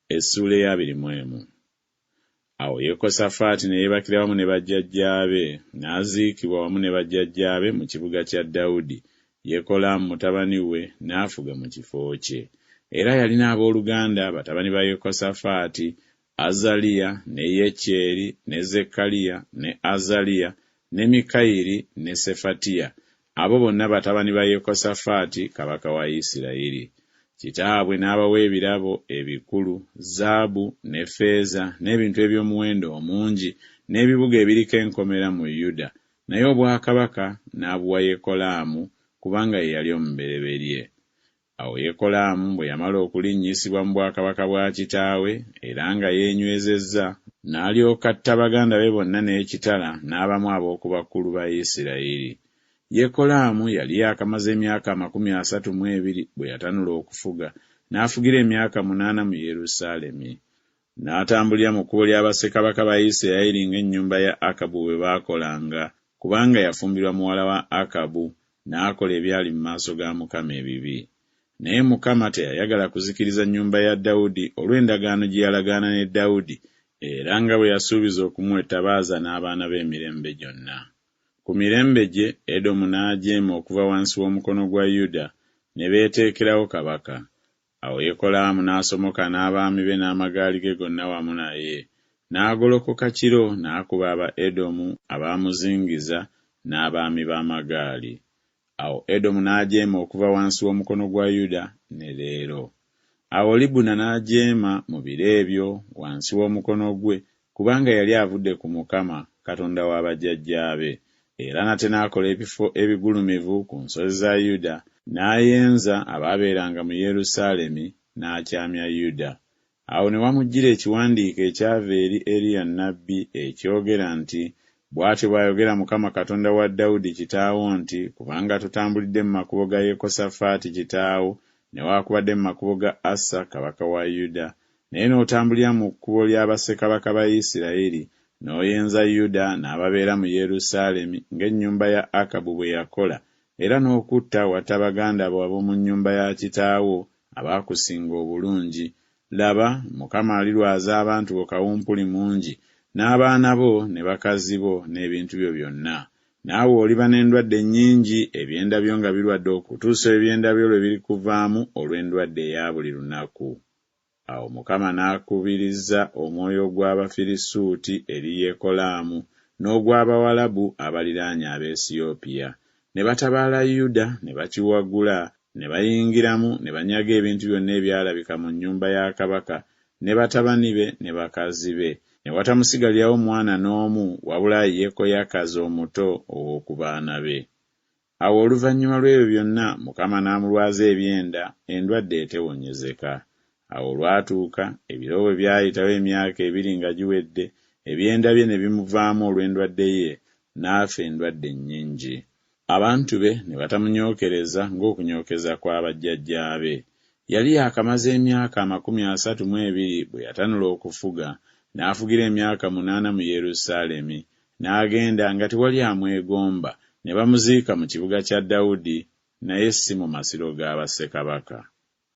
Essula ya 21. Awo Yekosafaati ne yeebakira wamu ne bajjajjaabe, n'aziikibwa wamu ne bajjajjaabe mu kibuga kya Dawudi. Yekolaamu mutabani we n'afuga mu kifo kye. Era yalina abooluganda batabani ba Yekosafaati, Azaliya ne Yekyeri ne Zekkaliya ne Azaliya ne Mikayiri ne Sefatiya. Abo bonna batabani ba Yekosafaati kabaka wa Isirayiri. Kitaabwe n'abawa ebirabo ebikulu, zaabu ne ffeeza n'ebintu eby'omuwendo omungi n'ebibuga ebiriko enkomera mu Yuda. Naye obwakabaka n'abuwa Yekolaamu kubanga ye yali omubereberye. Awo Yekolaamu bwe yamala okulinnyisibwa mu bwakabaka bwa kitaawe era nga yeenywezezza, n'alyoka atta baganda be bonna n'ekitala n'abamu ab'oku bakulu ba Isirayiri. Yekolaamu yali yakamaze emyaka 32 bwe yatanula okufuga, n'afugira emyaka 8 mu Yerusaalemi. N'atambulira mu kkubo lya bassekabaka ba Isirayiri ng'ennyumba ya Akabu bwe baakolanga, kubanga yafumbirwa muwala wa Akabu, n'akola ebyali mu maaso ga Mukama ebibi. Naye Mukama teyayagala kuzikiriza nnyumba ya Dawudi olw'endagaano gye yalagaana ne Dawudi, era nga bwe yasuubiza okumwetabaaza n'abaana b'emirembe gyonna. Ku mirembe gye, Edomu n'ajeema okuva wansi w'omukono gwa Yuda, ne beeteekerawo kabaka. Awo Yekolaamu n'asomoka n'abaami be n'amagaali ge gonna wamu naye. N'agolokoka kiro n'akuba aba Edomu abaamuzingiza n'abaami b'amagaali. Awo Edomu n'ajeema okuva wansi w'omukono gwa Yuda ne leero. Awo Libuna n'ajeema mu biro ebyo wansi w'omukono gwe, kubanga yali avudde ku Mukama, Katonda wa bajjajjaabe. Era nate n'akola ebifo ebigulumivu ku nsozi za Yuda, n'ayenza abaabeeranga mu Yerusaalemi, n'akyamya Yuda. Awo ne wamujjira ekiwandiiko ekyava eri Eriya nnabbi ekyogera nti, bw'atyo bw'ayogera Mukama Katonda wa Dawudi kitaawo nti, kubanga tutambulidde mu makubo ga Yekosafaati kitaawo, newaakubadde mu makubo ga Asa kabaka wa Yuda, naye n'otambulira mu kkubo lya bassekabaka ba Isirayiri, n'oyenza Yuda n'ababeera mu Yerusaalemi ng'ennyumba ya Akabu bwe yakola, era n'okutta watta baganda bo ab'omu nnyumba ya kitaawo abaakusinga obulungi. Laba, Mukama alirwaza abantu bo kawumpuli mungi, n'abaana bo ne bakazi bo n'ebintu byo byonna. Naawe oliba n'endwadde nnyingi, ebyenda byo nga birwadde okutuusa ebyenda byo lwe birikuvaamu olw'endwadde eya buli lunaku. Awo Mukama n'akubiriza omwoyo gw'Abafirisuuti eri Yekolaamu n'ogw'Abawalabu abaliraanye Abaesiyopiya. Ne batabaala Yuda, ne bakiwagula, ne bayingiramu, ne banyaga ebintu byonna ebyalabika mu nnyumba ya kabaka, ne batabani be ne bakazi be. Ne watamusigalirawo mwana n'omu wabula Yekoyakazi omuto ow'oku baana be. Awo oluvannyuma lw'ebyo byonna Mukama n'amulwaza ebyenda, endwadde etewonyezeka. Awo olwatuuka, ebiro bwe byayitawo emyaka 2 nga giwedde, ebyenda bye ne bimuvaamu olw'endwadde ye, n'afa endwadde nnyingi. Abantu be ne batamunyookereza ng'okunyookeza kwa bajjajjaabe. Yali yakamaze emyaka 32 bwe yatanula okufuga, n'afugira emyaka 8 mu Yerusaalemi, n'agenda nga tewali amwegomba, ne bamuziika mu kibuga kya Dawudi, naye si mu masiro ga bassekabaka.